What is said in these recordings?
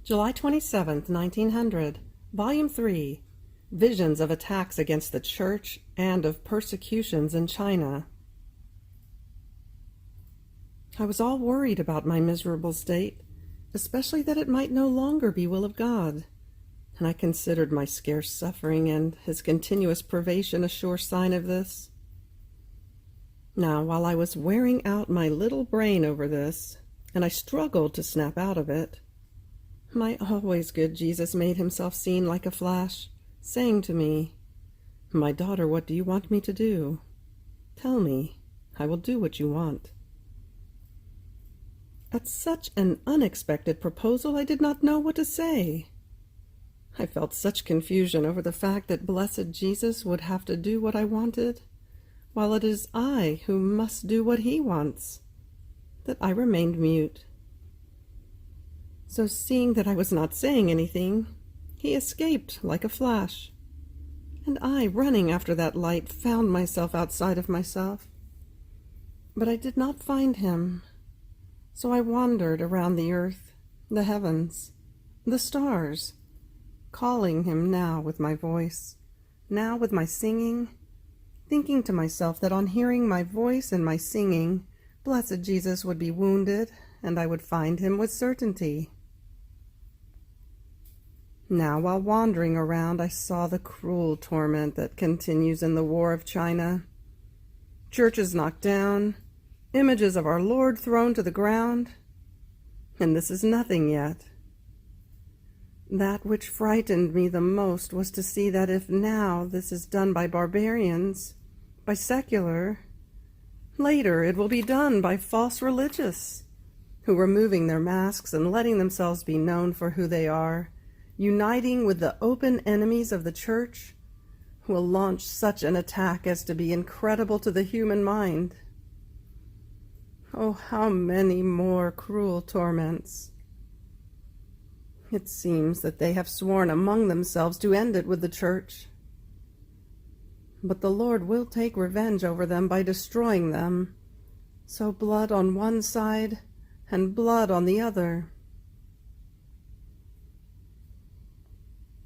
July 27th, 1900, Volume 3, Visions of Attacks Against the Church and of Persecutions in China. I was all worried about my miserable state, especially that it might no longer be will of God, and I considered my scarce suffering and his continuous privation a sure sign of this. Now, while I was wearing out my little brain over this, and I struggled to snap out of it, my always good Jesus made himself seen like a flash, saying to me, "My daughter, what do you want me to do? Tell me, I will do what you want." At such an unexpected proposal, I did not know what to say. I felt such confusion over the fact that blessed Jesus would have to do what I wanted, while it is I who must do what he wants, that I remained mute. So seeing that I was not saying anything, he escaped like a flash, and I, running after that light, found myself outside of myself. But I did not find him, so I wandered around the earth, the heavens, the stars, calling him now with my voice, now with my singing, thinking to myself that on hearing my voice and my singing, blessed Jesus would be wounded, and I would find him with certainty. Now, while wandering around, I saw the cruel torment that continues in the war of China. Churches knocked down, images of our Lord thrown to the ground, and this is nothing yet. That which frightened me the most was to see that if now this is done by barbarians, by secular, later it will be done by false religious, who, removing their masks and letting themselves be known for who they are, uniting with the open enemies of the Church, will launch such an attack as to be incredible to the human mind. Oh, how many more cruel torments! It seems that they have sworn among themselves to end it with the Church. But the Lord will take revenge over them by destroying them, so blood on one side and blood on the other.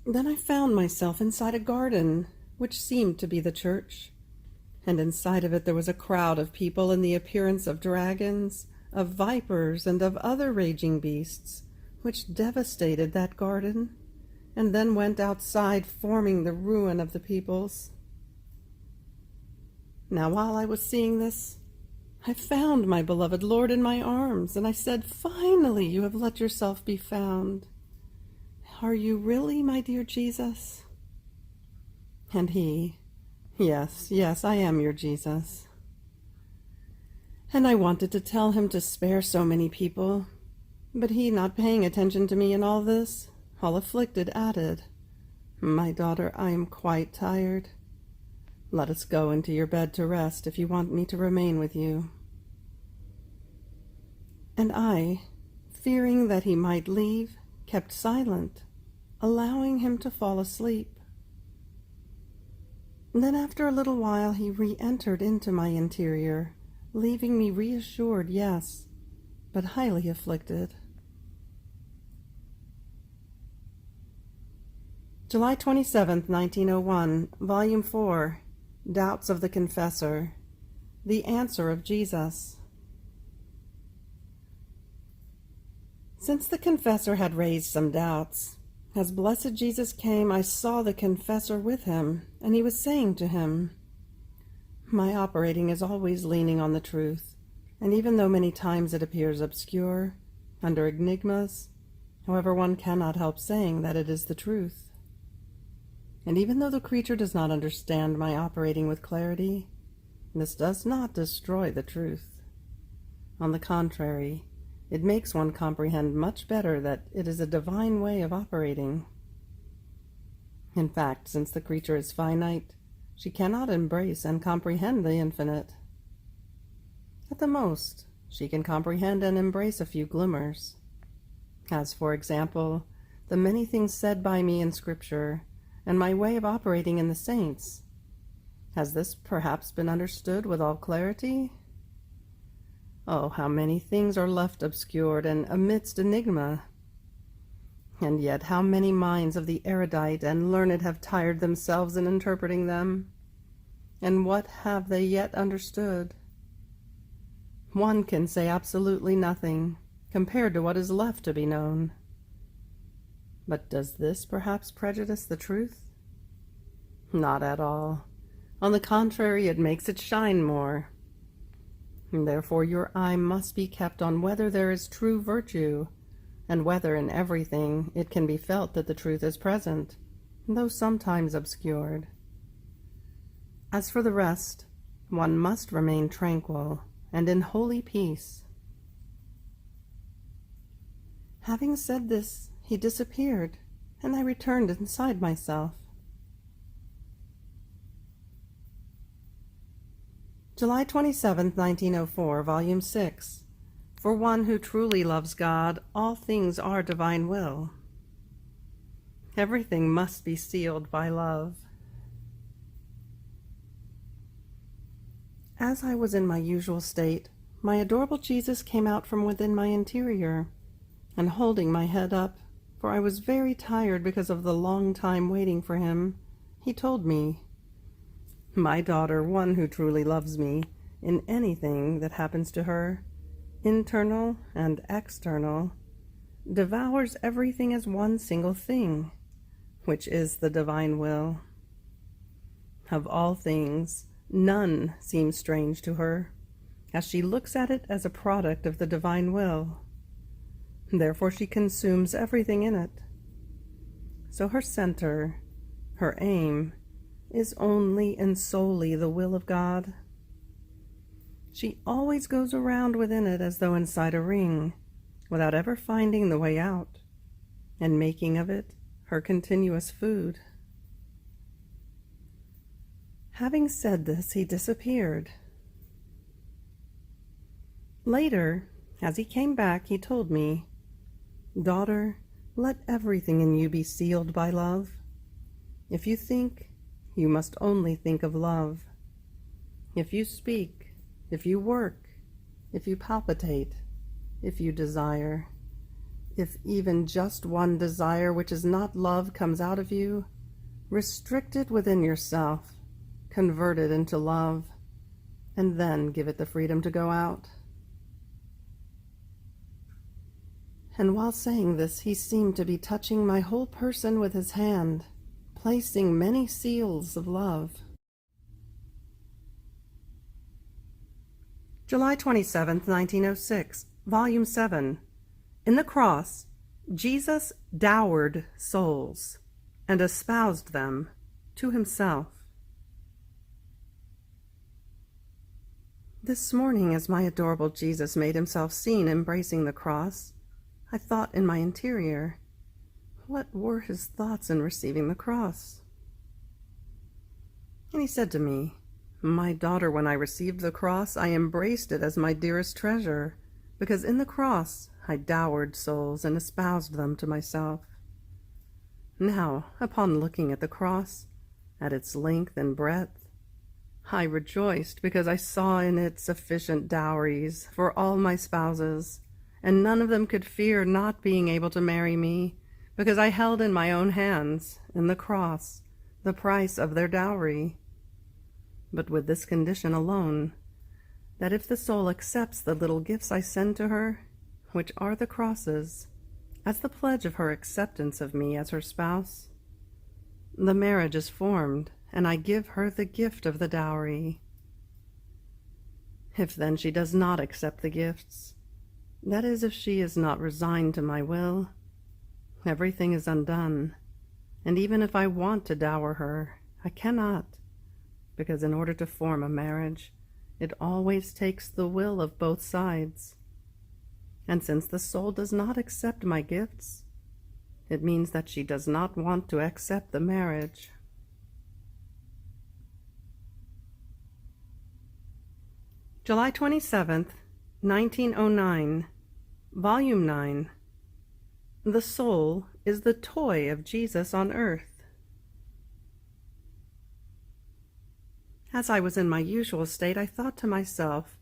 Then I found myself inside a garden, which seemed to be the church, and inside of it there was a crowd of people in the appearance of dragons, of vipers, and of other raging beasts, which devastated that garden, and then went outside, forming the ruin of the peoples. Now, while I was seeing this, I found my beloved Lord in my arms, and I said, "Finally, you have let yourself be found. Are you really, my dear Jesus?" And he, "Yes, yes, I am your Jesus." And I wanted to tell him to spare so many people, but he, not paying attention to me in all this, all afflicted, added, "My daughter, I am quite tired. Let us go into your bed to rest if you want me to remain with you." And I, fearing that he might leave, kept silent, allowing him to fall asleep. Then after a little while he re-entered into my interior, leaving me reassured, yes, but highly afflicted. July 27th, 1901, Volume 4, Doubts of the Confessor, The Answer of Jesus. Since the confessor had raised some doubts, as blessed Jesus came, I saw the confessor with him, and he was saying to him, "My operating is always leaning on the truth, and even though many times it appears obscure, under enigmas, however, one cannot help saying that it is the truth. And even though the creature does not understand my operating with clarity, this does not destroy the truth. On the contrary, it makes one comprehend much better that it is a divine way of operating. In fact, since the creature is finite, she cannot embrace and comprehend the infinite. At the most, she can comprehend and embrace a few glimmers, as, for example, the many things said by me in Scripture, and my way of operating in the saints. Has this perhaps been understood with all clarity? Oh, how many things are left obscured and amidst enigma! And yet how many minds of the erudite and learned have tired themselves in interpreting them? And what have they yet understood? One can say absolutely nothing compared to what is left to be known. But does this perhaps prejudice the truth? Not at all. On the contrary, it makes it shine more. Therefore your eye must be kept on whether there is true virtue, and whether in everything it can be felt that the truth is present, though sometimes obscured. As for the rest, one must remain tranquil and in holy peace. Having said this, he disappeared, and I returned inside myself. July 27, 1904, Volume 6. For one who truly loves God, all things are divine will. Everything must be sealed by love. As I was in my usual state, my adorable Jesus came out from within my interior, and holding my head up, for I was very tired because of the long time waiting for him, he told me, "My daughter, one who truly loves me, in anything that happens to her, internal and external, devours everything as one single thing, which is the divine will. Of all things, none seems strange to her, as she looks at it as a product of the divine will. Therefore she consumes everything in it. So her center, her aim, is only and solely the will of God. She always goes around within it as though inside a ring, without ever finding the way out, and making of it her continuous food." Having said this, he disappeared. Later, as he came back, he told me, "Daughter, let everything in you be sealed by love. If you think, you must only think of love. If you speak, if you work, if you palpitate, if you desire, if even just one desire which is not love comes out of you, restrict it within yourself, convert it into love, and then give it the freedom to go out." And while saying this, he seemed to be touching my whole person with his hand, placing many seals of love. July 27, 1906, Volume 7. In the cross, Jesus dowered souls and espoused them to himself. This morning, as my adorable Jesus made himself seen embracing the cross, I thought in my interior, what were his thoughts in receiving the cross? And he said to me, "My daughter, when I received the cross, I embraced it as my dearest treasure, because in the cross I dowered souls and espoused them to myself. Now, upon looking at the cross, at its length and breadth, I rejoiced because I saw in it sufficient dowries for all my spouses, and none of them could fear not being able to marry me, because I held in my own hands, in the cross, the price of their dowry. But with this condition alone, that if the soul accepts the little gifts I send to her, which are the crosses, as the pledge of her acceptance of me as her spouse, the marriage is formed, and I give her the gift of the dowry. If then she does not accept the gifts, that is, if she is not resigned to my will, everything is undone, and even if I want to dower her, I cannot, because in order to form a marriage, it always takes the will of both sides. And since the soul does not accept my gifts, it means that she does not want to accept the marriage." July 27th, 1909, Volume 9. The soul is the toy of Jesus on earth. As I was in my usual state, I thought to myself,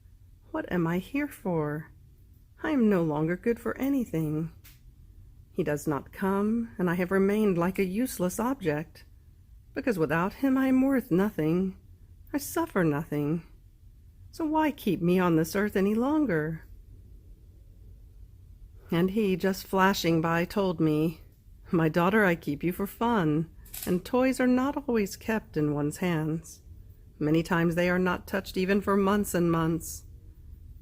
what am I here for? I am no longer good for anything. He does not come, and I have remained like a useless object, because without him I am worth nothing. I suffer nothing. So why keep me on this earth any longer? And he, just flashing by, told me, "My daughter, I keep you for fun, and toys are not always kept in one's hands. Many times they are not touched even for months and months.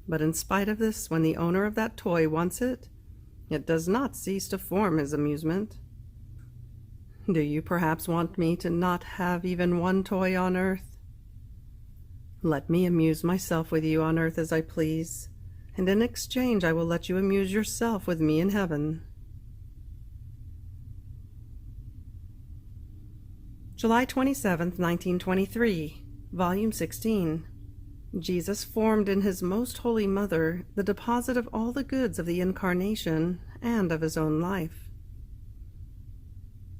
But in spite of this, when the owner of that toy wants it, it does not cease to form his amusement. Do you perhaps want me to not have even one toy on earth? Let me amuse myself with you on earth as I please, and in exchange I will let you amuse yourself with me in heaven." July 27th, 1923, Volume 16. Jesus formed in his most holy mother the deposit of all the goods of the Incarnation and of his own life.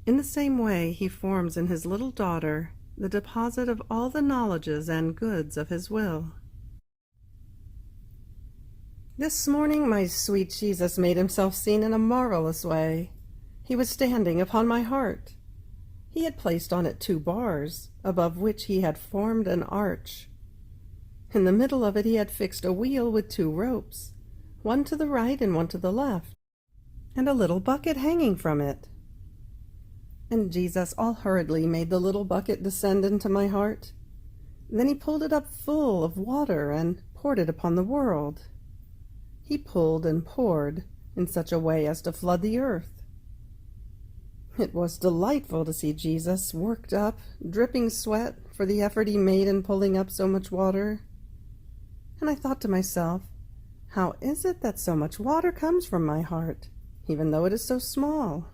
In the same way, he forms in his little daughter the deposit of all the knowledges and goods of his will. This morning my sweet Jesus made himself seen in a marvelous way. He was standing upon my heart. He had placed on it 2 bars, above which he had formed an arch. In the middle of it he had fixed a wheel with 2 ropes, one to the right and one to the left, and a little bucket hanging from it. And Jesus all hurriedly made the little bucket descend into my heart. Then he pulled it up full of water and poured it upon the world. He pulled and poured in such a way as to flood the earth. It was delightful to see Jesus worked up, dripping sweat for the effort he made in pulling up so much water. And I thought to myself, how is it that so much water comes from my heart, even though it is so small?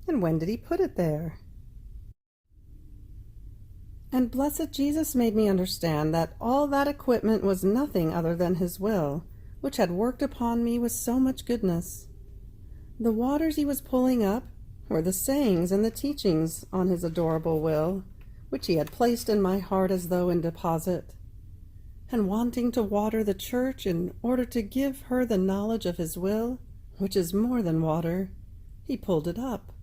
And when did he put it there? And blessed Jesus made me understand that all that equipment was nothing other than his will, which had worked upon me with so much goodness. The waters he was pulling up were the sayings and the teachings on his adorable will, which he had placed in my heart as though in deposit. And wanting to water the church in order to give her the knowledge of his will, which is more than water, he pulled it up,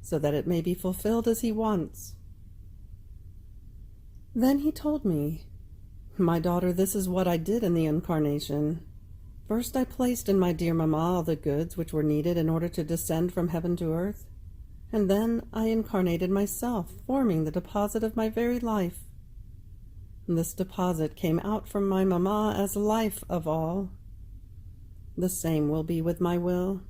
so that it may be fulfilled as he wants. Then he told me, "My daughter, this is what I did in the Incarnation. First I placed in my dear mamma all the goods which were needed in order to descend from heaven to earth, and then I incarnated myself, forming the deposit of my very life. This deposit came out from my mamma as life of all. The same will be with my will.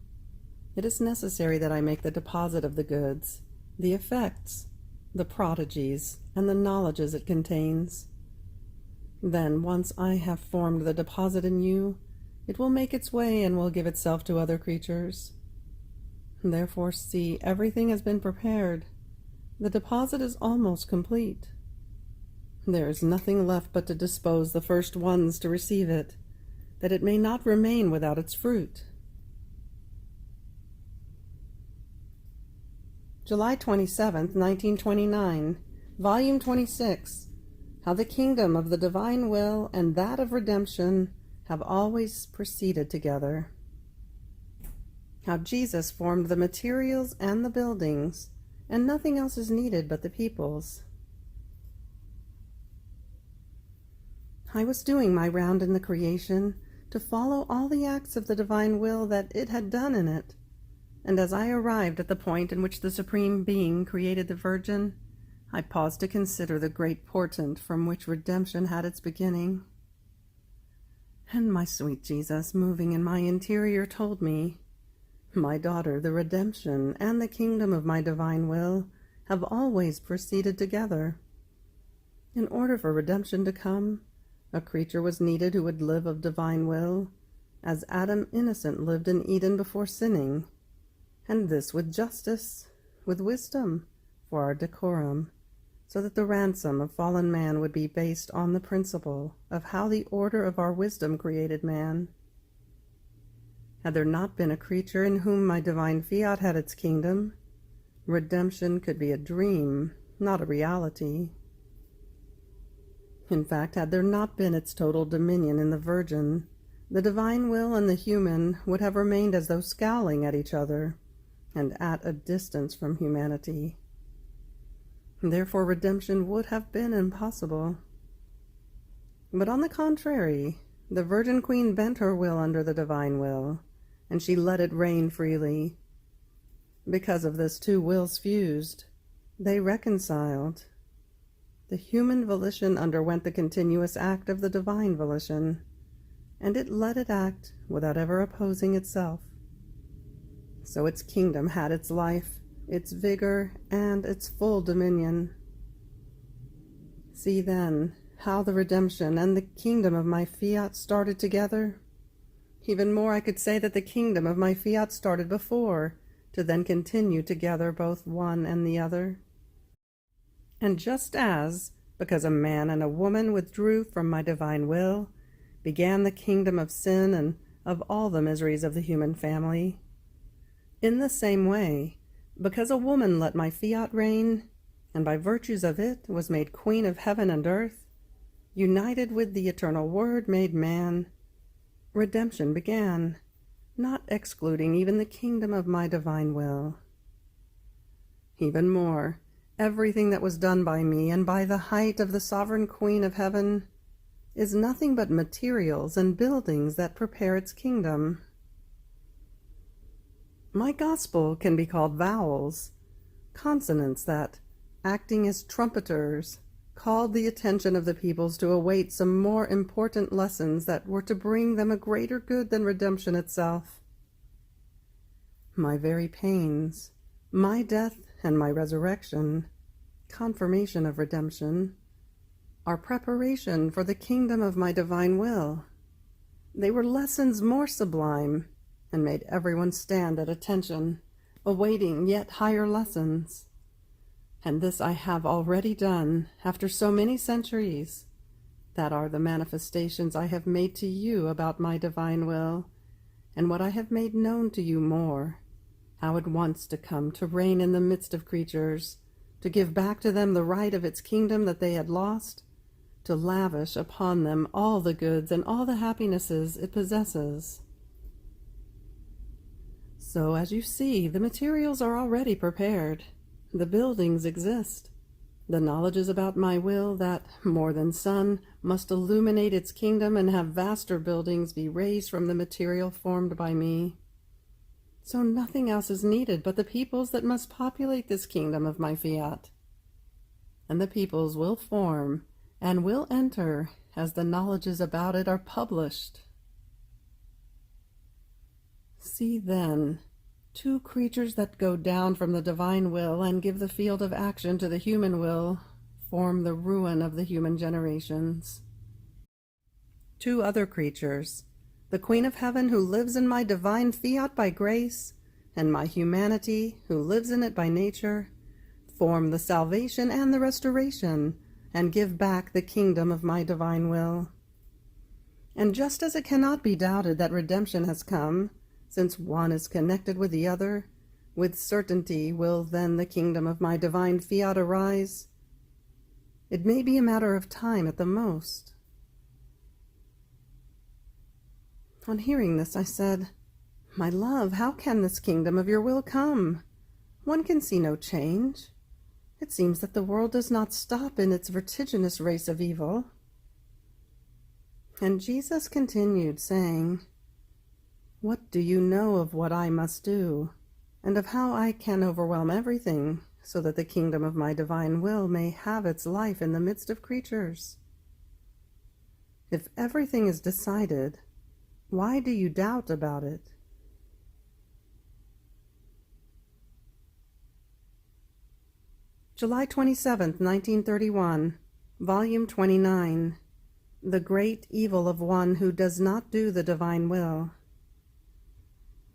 It is necessary that I make the deposit of the goods, the effects, the prodigies, and the knowledges it contains. Then, once I have formed the deposit in you, it will make its way and will give itself to other creatures. Therefore, see, everything has been prepared. The deposit is almost complete. There is nothing left but to dispose the first ones to receive it, that it may not remain without its fruit." July 27th, 1929, Volume 26. How the kingdom of the divine will and that of redemption have always proceeded together. How Jesus formed the materials and the buildings, and nothing else is needed but the peoples. I was doing my round in the creation to follow all the acts of the divine will that it had done in it, and as I arrived at the point in which the Supreme Being created the Virgin, I paused to consider the great portent from which redemption had its beginning. And my sweet Jesus, moving in my interior, told me, "My daughter, the redemption and the kingdom of my divine will have always proceeded together. In order for redemption to come, a creature was needed who would live of divine will, as Adam innocent lived in Eden before sinning, and this with justice, with wisdom, for our decorum, so that the ransom of fallen man would be based on the principle of how the order of our wisdom created man. Had there not been a creature in whom my divine fiat had its kingdom, redemption could be a dream, not a reality. In fact, had there not been its total dominion in the Virgin, the divine will and the human would have remained as though scowling at each other, and at a distance from humanity. Therefore, redemption would have been impossible. But on the contrary, the Virgin Queen bent her will under the divine will, and she let it reign freely. Because of this, two wills fused. They reconciled. The human volition underwent the continuous act of the divine volition, and it let it act without ever opposing itself. So its kingdom had its life, its vigor, and its full dominion. See then how the redemption and the kingdom of my Fiat started together. Even more, I could say that the kingdom of my Fiat started before, to then continue together both one and the other. And just as, because a man and a woman withdrew from my divine will, began the kingdom of sin and of all the miseries of the human family, in the same way, because a woman let my Fiat reign, and by virtues of it was made queen of heaven and earth, united with the eternal Word made man, redemption began, not excluding even the kingdom of my divine will. Even more, everything that was done by me and by the height of the sovereign Queen of heaven is nothing but materials and buildings that prepare its kingdom. My gospel can be called vowels, consonants that, acting as trumpeters, called the attention of the peoples to await some more important lessons that were to bring them a greater good than redemption itself. My very pains, my death and my resurrection, confirmation of redemption, are preparation for the kingdom of my divine will. They were lessons more sublime, and made everyone stand at attention, awaiting yet higher lessons. And this I have already done, after so many centuries. That are the manifestations I have made to you about my divine will, and what I have made known to you more, how it wants to come to reign in the midst of creatures, to give back to them the right of its kingdom that they had lost, to lavish upon them all the goods and all the happinesses it possesses. So, as you see, the materials are already prepared. The buildings exist. The knowledge is about my will that, more than sun, must illuminate its kingdom and have vaster buildings be raised from the material formed by me. So nothing else is needed but the peoples that must populate this kingdom of my Fiat. And the peoples will form and will enter as the knowledges about it are published. See then, two creatures that go down from the divine will and give the field of action to the human will form the ruin of the human generations. Two other creatures, the Queen of Heaven who lives in my divine Fiat by grace, and my humanity who lives in it by nature, form the salvation and the restoration, and give back the kingdom of my divine will. And just as it cannot be doubted that redemption has come, since one is connected with the other, with certainty will then the kingdom of my divine Fiat arise. It may be a matter of time at the most. On hearing this, I said, "My love, how can this kingdom of your will come? One can see no change. It seems that the world does not stop in its vertiginous race of evil." And Jesus continued, saying, "What do you know of what I must do, and of how I can overwhelm everything, so that the kingdom of my divine will may have its life in the midst of creatures? If everything is decided, why do you doubt about it?" July 27th, 1931, Volume 29, The Great Evil of One Who Does Not Do the Divine Will.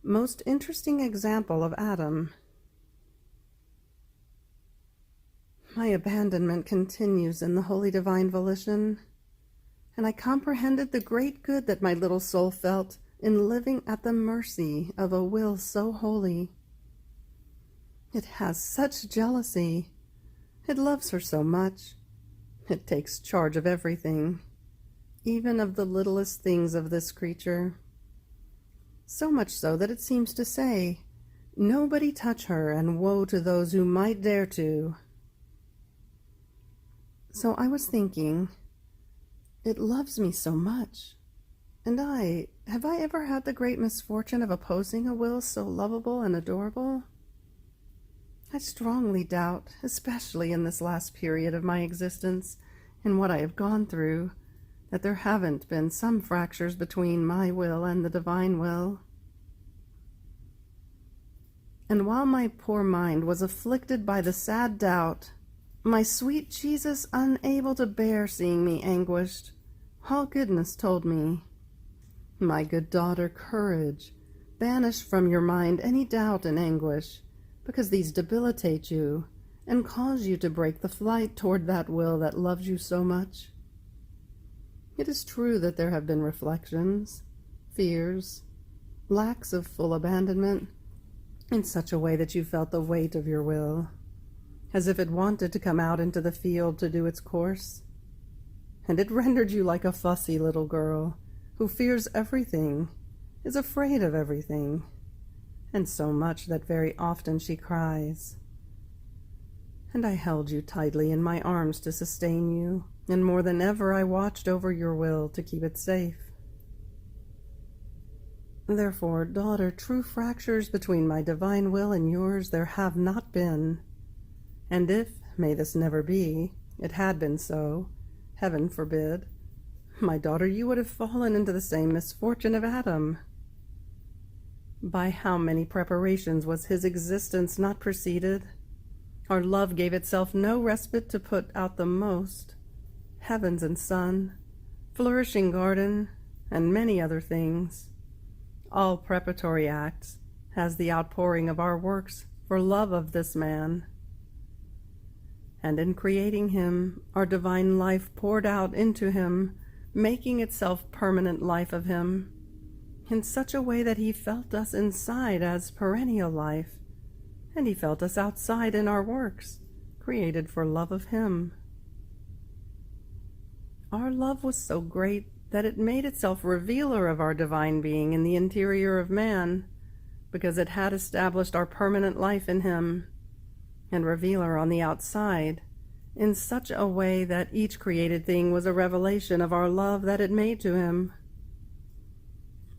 Most interesting example of Adam. My abandonment continues in the holy divine volition, and I comprehended the great good that my little soul felt in living at the mercy of a will so holy. It has such jealousy. It loves her so much. It takes charge of everything, even of the littlest things of this creature. So much so that it seems to say, Nobody touch her, and woe to those who might dare to. So I was thinking, it loves me so much. And have I ever had the great misfortune of opposing a will so lovable and adorable? I strongly doubt, especially in this last period of my existence, in what I have gone through, that there haven't been some fractures between my will and the divine will. And while my poor mind was afflicted by the sad doubt, my sweet Jesus, unable to bear seeing me anguished, all goodness told me, "My good daughter, courage, banish from your mind any doubt and anguish, because these debilitate you and cause you to break the flight toward that will that loves you so much. It is true that there have been reflections, fears, lacks of full abandonment, in such a way that you felt the weight of your will, as if it wanted to come out into the field to do its course, and it rendered you like a fussy little girl who fears everything, is afraid of everything, and so much that very often she cries. And I held you tightly in my arms to sustain you, and more than ever I watched over your will to keep it safe. Therefore, daughter, true fractures between my divine will and yours there have not been. And if, may this never be, it had been so, heaven forbid, my daughter, you would have fallen into the same misfortune of Adam. By how many preparations was his existence not preceded? Our love gave itself no respite to put out the most, heavens and sun, flourishing garden, and many other things. All preparatory acts has the outpouring of our works for love of this man. And in creating him, our divine life poured out into him, making itself permanent life of him, in such a way that he felt us inside as perennial life, and he felt us outside in our works, created for love of him. Our love was so great that it made itself revealer of our divine being in the interior of man, because it had established our permanent life in him, and revealer on the outside, in such a way that each created thing was a revelation of our love that it made to him.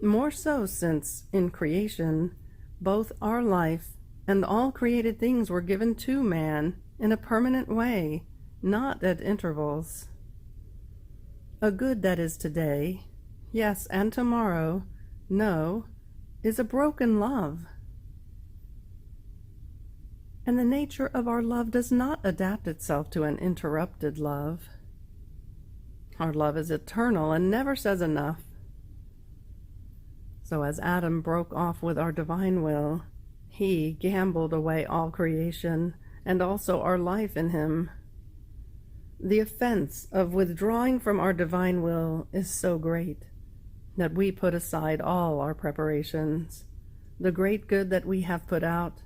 More so since, in creation, both our life and all created things were given to man in a permanent way, not at intervals. A good that is today, yes, and tomorrow, no, is a broken love. And the nature of our love does not adapt itself to an interrupted love. Our love is eternal and never says enough. So as Adam broke off with our divine will, he gambled away all creation and also our life in him. The offense of withdrawing from our divine will is so great that we put aside all our preparations, the great good that we have put out,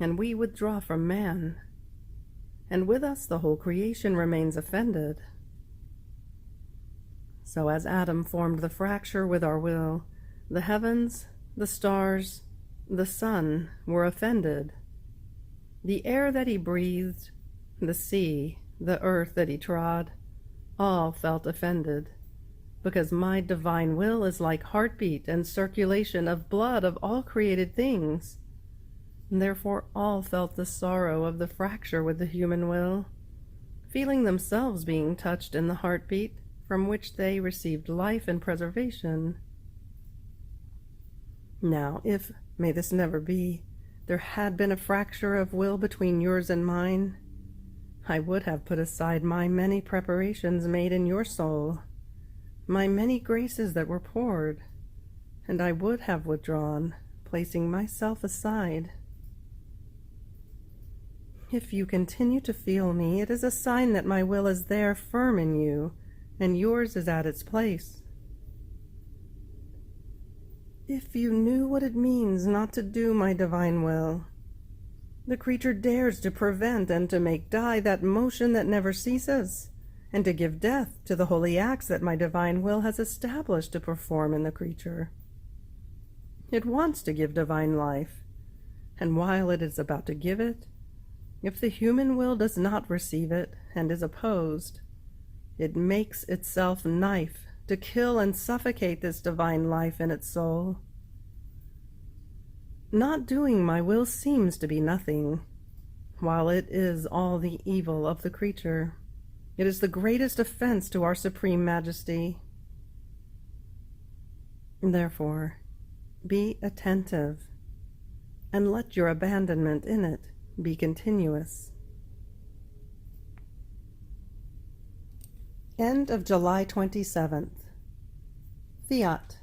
and we withdraw from man, and with us the whole creation remains offended. So as Adam formed the fracture with our will, the heavens, the stars, the sun were offended. The air that he breathed, the sea, the earth that he trod, all felt offended, because my divine will is like heartbeat and circulation of blood of all created things. And therefore all felt the sorrow of the fracture with the human will, feeling themselves being touched in the heartbeat from which they received life and preservation. Now, if, may this never be, there had been a fracture of will between yours and mine, I would have put aside my many preparations made in your soul, my many graces that were poured, and I would have withdrawn, placing myself aside. If you continue to feel me, it is a sign that my will is there firm in you, and yours is at its place. If you knew what it means not to do my divine will, the creature dares to prevent and to make die that motion that never ceases, and to give death to the holy acts that my divine will has established to perform in the creature. It wants to give divine life, and while it is about to give it, if the human will does not receive it and is opposed, it makes itself knife to kill and suffocate this divine life in its soul. Not doing my will seems to be nothing, while it is all the evil of the creature. It is the greatest offense to our Supreme Majesty. Therefore, be attentive, and let your abandonment in it be continuous. End of July 27th. Fiat.